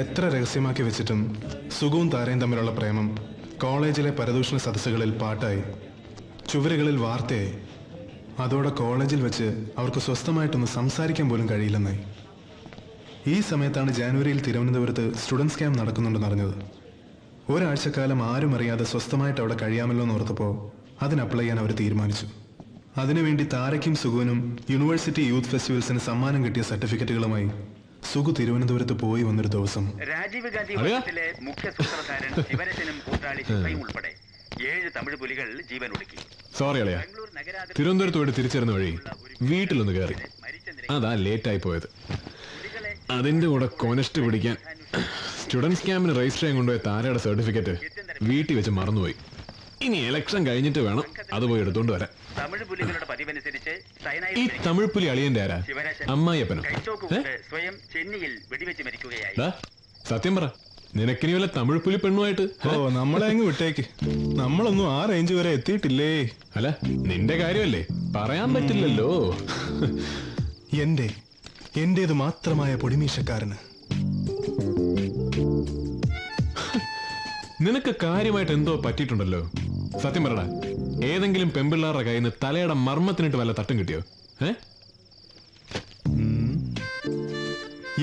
എത്ര രഹസ്യമാക്കി വെച്ചിട്ടും സുഖവും താരയും തമ്മിലുള്ള പ്രേമം കോളേജിലെ പരദൂഷണ സദസ്സുകളിൽ പാട്ടായി, ചുവരുകളിൽ വാർത്തയായി. അതോടെ കോളേജിൽ വെച്ച് അവർക്ക് സ്വസ്ഥമായിട്ടൊന്ന് സംസാരിക്കാൻ പോലും കഴിയില്ലെന്നായി. ഈ സമയത്താണ് ജാനുവരിയിൽ തിരുവനന്തപുരത്ത് സ്റ്റുഡൻസ് ക്യാമ്പ് നടക്കുന്നുണ്ടെന്ന് അറിഞ്ഞത്. ഒരാഴ്ചക്കാലം ആരും അറിയാതെ സ്വസ്ഥമായിട്ട് അവിടെ കഴിയാമല്ലോ എന്ന് ഓർത്തപ്പോൾ അതിന് അപ്ലൈ ചെയ്യാൻ അവർ തീരുമാനിച്ചു. അതിനുവേണ്ടി താരയ്ക്കും സുഖുവിനും യൂണിവേഴ്സിറ്റി യൂത്ത് ഫെസ്റ്റിവൽസിന് സമ്മാനം കിട്ടിയ സർട്ടിഫിക്കറ്റുകളുമായി സുഖു തിരുവനന്തപുരത്ത് പോയി വന്നൊരു ദിവസം രാജീവ് ഗാന്ധി വനത്തിലെ മുഖ്യ സൂത്രധാരൻ ശിവരജനും കൂട്ടാളി ശിവയും ഉൾപ്പെടെ 7 തമിഴ് പുലികൾ ജീവൻ ഒടുക്കി. സോറി അളിയ, തിരുവനന്തപുരത്ത് പോയിട്ട് തിരിച്ചറിഞ്ഞ വഴി വീട്ടിലൊന്ന് കയറി, അതാ ലേറ്റായി പോയത്. അതിന്റെ കൂടെ കൊനസ്റ്റ് പിടിക്കാൻ സ്റ്റുഡൻസ് ക്യാമ്പിന് രജിസ്റ്റർ ചെയ്യാൻ കൊണ്ടുപോയ താരയുടെ സർട്ടിഫിക്കറ്റ് വീട്ടിൽ വെച്ച് മറന്നുപോയി. ഇനി ഇലക്ഷൻ കഴിഞ്ഞിട്ട് വേണം അത് പോയി എടുത്തോണ്ട് വരാൻ. ഈ തമിഴ് പുലി അളിയന്റെ ആരാ? അമ്മായിയപ്പനോ? ചെന്നൈയിൽ വെടിവെച്ച് മരിക്കുകയായി. സത്യം പറ, നിനക്കിനി വല്ല തമിഴ് പുലി പെണ്ണുമായിട്ട്? ഓ, നമ്മളെ അങ്ങ് വിട്ടേക്ക്. നമ്മളൊന്നും ആ റേഞ്ച് വരെ എത്തിയിട്ടില്ലേ. അല്ല, നിന്റെ കാര്യമല്ലേ, പറയാൻ പറ്റില്ലല്ലോ. എന്റേത് മാത്രമായ പൊടിമീശക്കാരന് നിനക്ക് കാര്യമായിട്ട് എന്തോ പറ്റിയിട്ടുണ്ടല്ലോ. സത്യം പറടാ, ഏതെങ്കിലും പെമ്പിള്ളാരുടെ കയ്യിൽ നിന്ന് തലയുടെ മർമ്മത്തിനിട്ട് വല്ല തട്ടും കിട്ടിയോ?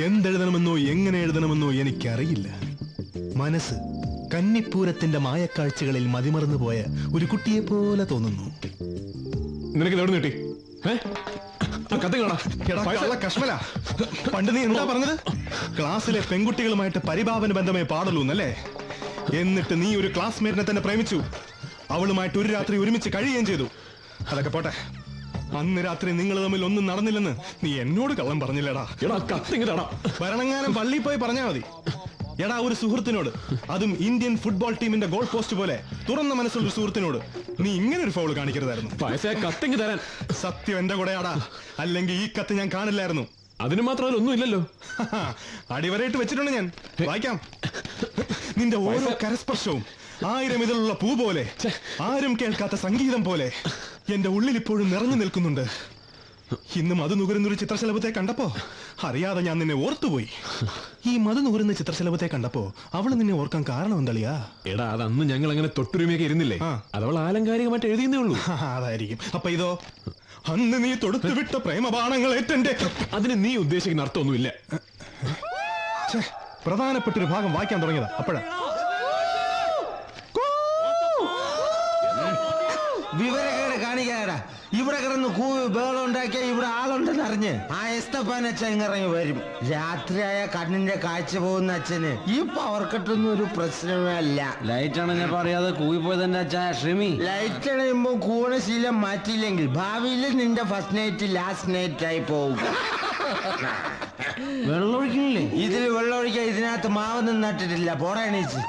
എന്തെഴുതണമെന്നോ എങ്ങനെ എഴുതണമെന്നോ എനിക്കറിയില്ല. മനസ്സ് കന്നിപ്പൂരത്തിന്റെ മായക്കാഴ്ചകളിൽ മതിമറന്നു പോയ ഒരു കുട്ടിയെ പോലെ തോന്നുന്നു. നിനക്ക് എവിടെ കിട്ടി? കശ്മല, പണ്ട് നീ എന്താ പറഞ്ഞത്? ക്ലാസ്സിലെ പെൺകുട്ടികളുമായിട്ട് പരിഭാവന ബന്ധമേ പാടുള്ളൂ എന്നല്ലേ? എന്നിട്ട് നീ ഒരു ക്ലാസ്മേറ്റിനെ തന്നെ പ്രേമിച്ചു, അവളുമായിട്ട് ഒരു രാത്രി ഒരുമിച്ച് കഴിയുകയും ചെയ്തു. അതൊക്കെ പോട്ടെ, അന്ന് രാത്രി നിങ്ങൾ തമ്മിൽ ഒന്നും നടന്നില്ലെന്ന് നീ എന്നോട് കള്ളം പറഞ്ഞില്ലടാ. ഭരണങ്ങാനം പള്ളിയിൽ പോയി പറഞ്ഞാ മതി. എടാ, ഒരു സുഹൃത്തിനോട്, അതും ഇന്ത്യൻ ഫുട്ബോൾ ടീമിന്റെ ഗോൾ പോസ്റ്റ് പോലെ തുറന്ന മനസ്സുള്ള ഒരു സുഹൃത്തിനോട് നീ ഇങ്ങനെ ഒരു ഫൗൾ കാണിക്കരുതായിരുന്നു. സത്യം എന്റെ കൂടെയാടാ, അല്ലെങ്കിൽ ഈ കത്ത് ഞാൻ കാണില്ലായിരുന്നു. അതിന് മാത്രമല്ല ഒന്നും ഇല്ലല്ലോ. അടിവരയിട്ട് വെച്ചിട്ടുണ്ട് ഞാൻ, വായിക്കാം. നിന്റെ ഓരോ കരസ്പർശവും 1000 ഇതിലുള്ള പൂ പോലെ, ആരും കേൾക്കാത്ത സംഗീതം പോലെ എന്റെ ഉള്ളിൽ ഇപ്പോഴും നിറഞ്ഞു നിൽക്കുന്നുണ്ട്. ഇന്ന് മധു നുകരുന്നൊരു ചിത്രശലഭത്തെ കണ്ടപ്പോ അറിയാതെ ഞാൻ നിന്നെ ഓർത്തുപോയി. ഈ മധു നുകരുന്ന ചിത്രശലഭത്തെ കണ്ടപ്പോ അവള് നിന്നെ ഓർക്കാൻ കാരണം എന്തളിയാ? എടാ, അതന്ന് ഞങ്ങൾ അങ്ങനെ തൊട്ടുരുമയൊക്കെ ഇരുന്നില്ലേ, അതവൾ ആലങ്കാരികമായിട്ട് എഴുതിയെന്നേ ഉള്ളൂ. അതായിരിക്കും. അപ്പൊ ഇതോ? അന്ന് നീ തൊടുത്തുവിട്ട പ്രേമബാണങ്ങൾ ഏറ്റെന്റെ. അതിന് നീ ഉദ്ദേശിക്കുന്ന അർത്ഥമൊന്നുമില്ല. പ്രധാനപ്പെട്ട ഒരു ഭാഗം വായിക്കാൻ തുടങ്ങിയതാ അപ്പോഴാ. വിവരക്കേട് കാണിക്കാടാ. ഇവിടെ കിടന്ന് കൂവി ബേളം ഉണ്ടാക്കിയ ഇവിടെ ആളുണ്ടെന്ന് അറിഞ്ഞ് ആ എസ്തപ്പാൻ അച്ഛൻ ഇറങ്ങി വരും. രാത്രിയായ കണ്ണിന്റെ കാഴ്ച പോകുന്ന അച്ഛന് ഈ പവർ കട്ടൊന്നും ഒരു പ്രശ്നമേ അല്ല. ലൈറ്റ് അണഞ്ഞപ്പോ അറിയാതെ കൂവി പോയതെന്റെ അച്ഛൻ ഷ്രിമി. ലൈറ്റ് അണയുമ്പോ കൂണശീലം മാറ്റിയില്ലെങ്കിൽ ഭാവിയിൽ നിന്റെ ഫസ്റ്റ് നൈറ്റ് ലാസ്റ്റ് നൈറ്റ് ആയി പോകും. വെള്ളമൊഴിക്കണില്ലേ? ഇതിൽ വെള്ളമൊഴിക്കാൻ ഇതിനകത്ത് മാവൊന്നും നട്ടിട്ടില്ല. പോടാ എണീച്ച്.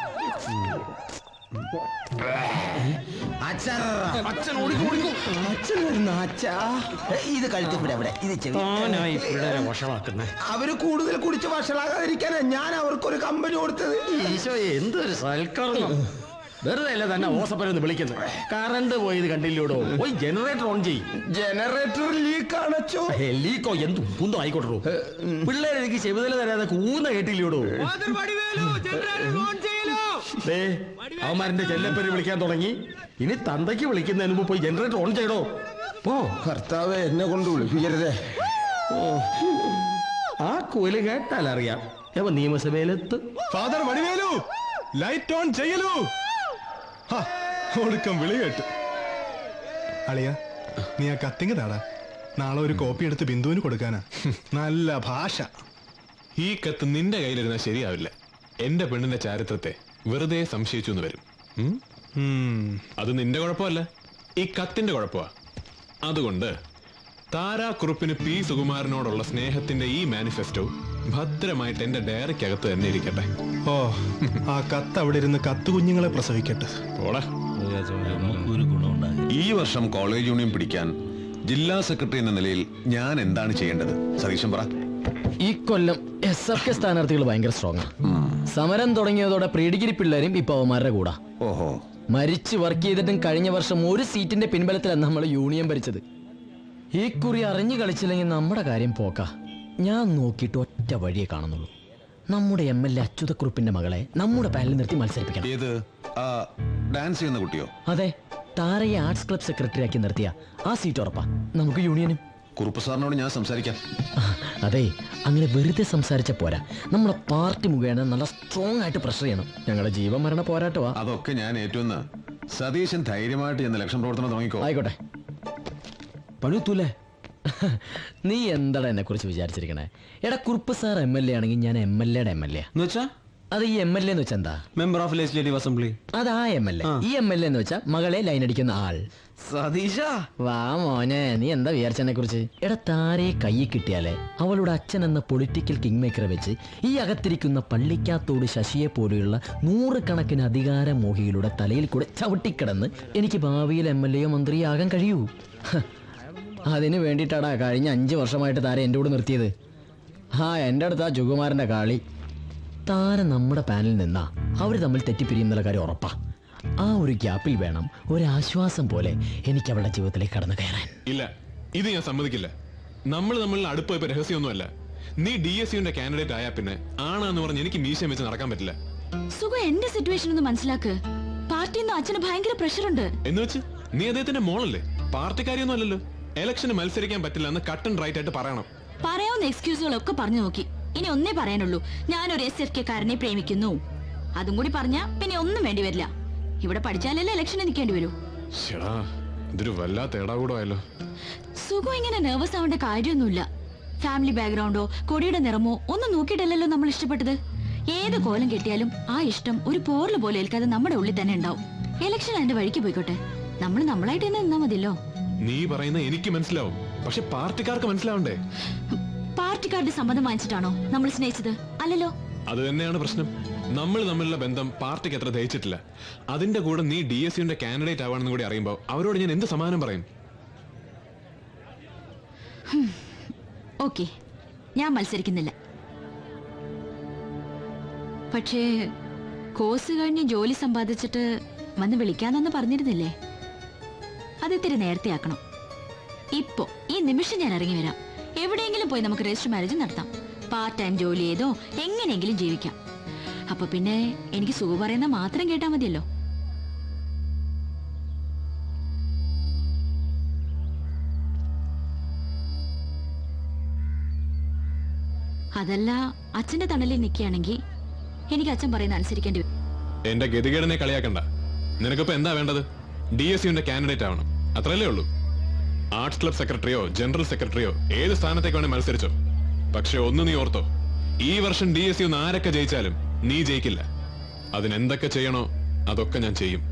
ഇത് കഴുത്തിപ്പിടെ അവിടെ, ഇത് അവര് കൂടുതൽ കുടിച്ച് വഷളാകാതിരിക്കാനാ ഞാൻ അവർക്കൊരു കമ്പനി കൊടുത്തത്. ഈശോ, എന്തൊരു സൽക്കരണം. വെറുതെ അല്ല തന്നെ ഓസപ്പരെന്ന് വിളിക്കുന്നത്. കറണ്ട് പോയത് കണ്ടില്ലൂടോ. പോയി ജനറേറ്റർ ഓൺ ചെയ്യും. ജനറേറ്റർ ലീക്ക് ആണോ? ലീക്കോ എന്തു കുന്തോ ആയിക്കോട്ടോ. പിള്ളേരെനിക്ക് ചെവിതല തരാതെ കൂന്ന കേട്ടില്ലൂടോ. അവന്മാരുടെ ചെല്ലപ്പേര് വിളിക്കാൻ തുടങ്ങി. ഇനി തന്തയ്ക്ക് വിളിക്കുന്നതിന് മുമ്പ് പോയി ജനറേറ്റർ ഓൺ ചെയ്യണോ? ഓ കർത്താവേ, എന്നെ കൊണ്ട് വിളിപ്പിക്കരുതേ. ആ കൂല് കേട്ടാൽ അറിയാം അവൻ നിയമസഭയിലെത്തും. ഫാദർ വടിവേലു, ലൈറ്റ് ഓൺ ചെയ്യലൂ. ഒടുക്കം വിളി കേട്ടു. അളിയ, നീ ആ കത്തിങ് താടാ. നാളെ ഒരു കോപ്പി എടുത്ത് ബിന്ദുവിന് കൊടുക്കാനാ. നല്ല ഭാഷ. ഈ കത്ത് നിന്റെ കയ്യിലിരുന്നാൽ ശരിയാവില്ല. എന്റെ പെണ്ണിന്റെ ചാരിത്രത്തെ വെറുതെ സംശയിച്ചു എന്ന് വരും. അത് നിന്റെ കുഴപ്പമല്ല, ഈ കത്തിന്റെ കുഴപ്പമാ. അതുകൊണ്ട് താരാക്കുറുപ്പിന് പി സുകുമാരനോടുള്ള സ്നേഹത്തിന്റെ ഈ മാനിഫെസ്റ്റോ ഭദ്രമായിട്ട് എന്റെ ഡയറിക്കകത്ത് തന്നെ ഇരിക്കട്ടെ. ഓ, ആ കത്ത് അവിടെ ഇരുന്ന് കത്തുകുഞ്ഞുങ്ങളെ പ്രസവിക്കട്ടെ. ഈ വർഷം കോളേജ് യൂണിയൻ പിടിക്കാൻ ജില്ലാ സെക്രട്ടറി എന്ന നിലയിൽ ഞാൻ എന്താണ് ചെയ്യേണ്ടത്? സതീശൻ പറ. ഈ കൊല്ലം SFK സ്ഥാനാർത്ഥികൾ ഭയങ്കര സ്ട്രോങ്. സമരം തുടങ്ങിയതോടെ പ്രീ ഡിഗ്രി പിള്ളേരും ഇപ്പൊ അവന്മാരുടെ കൂടാ. ഓഹോ, മരിച്ചു വർക്ക് ചെയ്തിട്ടും കഴിഞ്ഞ വർഷം ഒരു സീറ്റിന്റെ പിൻബലത്തിലാണ് നമ്മൾ യൂണിയൻ ഭരിച്ചത്. ഈ കുറി അറിഞ്ഞു കളിച്ചില്ലെങ്കിൽ നമ്മുടെ കാര്യം പോക്കാ. ഞാൻ നോക്കിയിട്ട് ഒറ്റ വഴിയെ കാണുന്നുള്ളൂ. നമ്മുടെ MLA അച്യുതക്കുറുപ്പിന്റെ മകളെ നമ്മുടെ പാനലിൽ നിർത്തി മത്സരിപ്പിക്കണം. ഏത് ഡാൻസ് ചെയ്യുന്ന കുട്ടിയോ? അതെ, താരയെ ആർട്സ് ക്ലബ് സെക്രട്ടറി ആക്കി നിർത്തിയ ആ സീറ്റ് ഉറപ്പാ. നമുക്ക് യൂണിയനും. കുറുപ്പ് സാറിനോട് ഞാൻ സംസാരിക്കാം. അതെ, അങ്ങനെ വെറുതെ സംസാരിച്ച പോരാ, നമ്മുടെ പാർട്ടി മുഖേന നല്ല സ്ട്രോങ് ആയിട്ട് പ്രഷർ ചെയ്യണം. ഞങ്ങളുടെ ജീവൻ മരണ പോരാട്ടമാ. അതൊക്കെ ഞാൻ ഏറ്റുവെന്ന് സതീശൻ ധൈര്യമായിട്ട് ചെന്ന് ഇലക്ഷൻ പ്രവർത്തനം തുടങ്ങിക്കോ. ആയിക്കോട്ടെ. പണിത്തൂലേ? നീ എന്താടാ എന്നെ കുറിച്ച് വിചാരിച്ചിരിക്കണേ? എടാ, കുറുപ്പ് സാർ MLA ആണെങ്കിൽ ഞാൻ MLAയുടെ MLA. എന്നുവെച്ചാ അത് ഈ MLA എന്ന് വെച്ചാ എന്താ? Member of legislative assembly. അതാ MLA. ഈ MLA എന്ന് വെച്ചാ മകളെ ലൈൻ അടിക്കുന്ന ആൾ. സതീശ, വാ മോനെ, നീ എന്താ വിചാരിച്ചെന്നെ കുറിച്ച്? എടാ, താരയെ കയ്യിൽ കിട്ടിയാലേ അവളുടെ അച്ഛൻ എന്ന പൊളിറ്റിക്കൽ കിങ് മേക്കറെ വെച്ച് ഈ അകത്തിരിക്കുന്ന പള്ളിക്കാത്തോട് ശശിയെ പോലെയുള്ള 100 കണക്കിന് അധികാരമോഹികളുടെ തലയിൽ കൂടെ ചവിട്ടിക്കിടന്ന് എനിക്ക് ഭാവിയിൽ MLAയോ മന്ത്രിയോ ആകാൻ കഴിയൂ. അതിന് വേണ്ടിയിട്ടാടാ കഴിഞ്ഞ 5 വർഷമായിട്ട് താര എൻ്റെ കൂടെ നിർത്തിയത്. എൻ്റെ അടുത്ത് ആ ജുകുമാരൻ്റെ കളി. താര നമ്മുടെ പാനലിൽ നിന്നാ അവർ തമ്മിൽ തെറ്റിപ്പിരിയുന്നുള്ള കാര്യം ഉറപ്പാ. ആ ഒരു ഗ്യാപ്പിൽ വേണം ഒരാശ്വാസം പോലെ എനിക്ക് അവളുടെ ജീവിതത്തിലേക്ക് കടന്നു കയറാൻ. ഇല്ല, ഇത് ഞാൻ സമ്മതിക്കില്ല. നമ്മൾ തമ്മിലുള്ള അടുപ്പ് ഇപ്പൊ രഹസ്യമൊന്നുമല്ല. നീ DSUന്റെ കാൻഡിഡേറ്റ് ആയാ പിന്നെ ആണാന്ന് പറഞ്ഞ് എനിക്ക് മീശം വെച്ച് നടക്കാൻ പറ്റില്ല. സുഖം, എന്റെ സിറ്റുവേഷൻ ഒന്ന് മനസ്സിലാക്ക്. പാർട്ടിന്ന് അച്ഛന് ഭയങ്കര പ്രഷറുണ്ട്. എന്ന് വെച്ച് നീ അദ്ദേഹത്തിന്റെ മോളല്ലേ? പാർട്ടിക്കാരിയൊന്നും അല്ലല്ലോ. ഇലക്ഷന് മത്സരിക്കാൻ പറ്റില്ല എന്ന് കട്ട് ആൻഡ് റൈറ്റ് ആയിട്ട് പറയണം. പറയാവുന്ന എക്സ്ക്യൂസുകളൊക്കെ പറഞ്ഞു നോക്കി. ഇനി ഒന്നേ പറയാനുള്ളൂ, ഞാനൊരു SFK കാരനെ പ്രേമിക്കുന്നു. അതും കൂടി പറഞ്ഞാ പിന്നെ ഒന്നും വേണ്ടി വരില്ല. ഇവിടെ പഠിച്ചാലല്ലേ ഇലക്ഷന് നിൽക്കേണ്ടി വരൂ. ഇതൊരു വല്ലാത്ത ഇടാകൂടമായല്ലോ. സുഖം, ഇങ്ങനെ നെർവസ് ആവേണ്ട കാര്യമൊന്നുമില്ല. ഫാമിലി ബാക്ക്ഗ്രൗണ്ടോ കൊടിയുടെ നിറമോ ഒന്നും നോക്കിയിട്ടല്ലല്ലോ നമ്മൾ ഇഷ്ടപ്പെട്ടത്. ഏത് കോലം കെട്ടിയാലും ആ ഇഷ്ടം ഒരു പോറല് പോലെ ഏൽക്കാതെ നമ്മുടെ ഉള്ളിൽ തന്നെ ഉണ്ടാവും. ഇലക്ഷൻ അതിന്റെ വഴിക്ക് പോയിക്കോട്ടെ, നമ്മൾ നമ്മളായിട്ട് തന്നെ നിന്നാ മതിയല്ലോ. നീ പറയുന്ന എനിക്ക് മനസ്സിലാവും, പക്ഷെ പാർട്ടിക്കാർക്ക് മനസ്സിലാവണ്ടേ? പാർട്ടിക്കാരുടെ സമ്മതം വാങ്ങിച്ചിട്ടാണോ നമ്മൾ സ്നേഹിച്ചത്? അല്ലല്ലോ. അത് തന്നെയാണ് പ്രശ്നം. നമ്മൾ തമ്മിലുള്ള ബന്ധം പാർട്ടിക്ക് അത്ര ദഹിച്ചിട്ടില്ല. അതിന്റെ കൂടെ നീ DSUന്റെ കാൻഡിഡേറ്റ് ആവാണെന്ന് കൂടി അറിയുമ്പോ അവരോട് ഞാൻ എന്ത് സമാധാനം പറയും? ഓക്കെ, ഞാൻ മത്സരിക്കുന്നില്ല. പക്ഷേ കോഴ്സ് കഴിഞ്ഞ് ജോലി സമ്പാദിച്ചിട്ട് വന്ന് വിളിക്കാന്നൊന്ന് പറഞ്ഞിരുന്നില്ലേ? അതിത്തിരി നേരത്തെ ആക്കണം. ഇപ്പോ ഈ നിമിഷം ഞാൻ ഇറങ്ങി വരാം. എവിടെയെങ്കിലും പോയി നമുക്ക് രജിസ്റ്റർ മാരേജ് നടത്താം. പാർട്ട് ടൈം ജോലി ചെയ്തോ എങ്ങനെയെങ്കിലും ജീവിക്കാം. അപ്പൊ പിന്നെ എനിക്ക് സുഖ പറയുന്ന മാത്രം കേട്ടാ മതിയല്ലോ. അതല്ല, അച്ഛന്റെ തണലിൽ നിൽക്കുകയാണെങ്കിൽ എനിക്ക് അച്ഛൻ പറയുന്ന അനുസരിക്കേണ്ടി വരും. എന്റെ ഗതികേടിനെ കളിയാക്കണ്ട. നിനക്കിപ്പോ എന്താ വേണ്ടത്? DSUന്റെ കാൻഡിഡേറ്റ് ആവണം, അത്രയല്ലേ ഉള്ളൂ. ആർട്സ് ക്ലബ് സെക്രട്ടറിയോ ജനറൽ സെക്രട്ടറിയോ ഏത് സ്ഥാനത്തേക്ക് വേണേ മത്സരിച്ചോ. പക്ഷെ ഒന്ന് നീ ഓർത്തോ, ഈ വർഷം DSU ആരൊക്കെ ജയിച്ചാലും നീ ജയിക്കില്ല. അതിനെന്തൊക്കെ ചെയ്യണോ അതൊക്കെ ഞാൻ ചെയ്യും.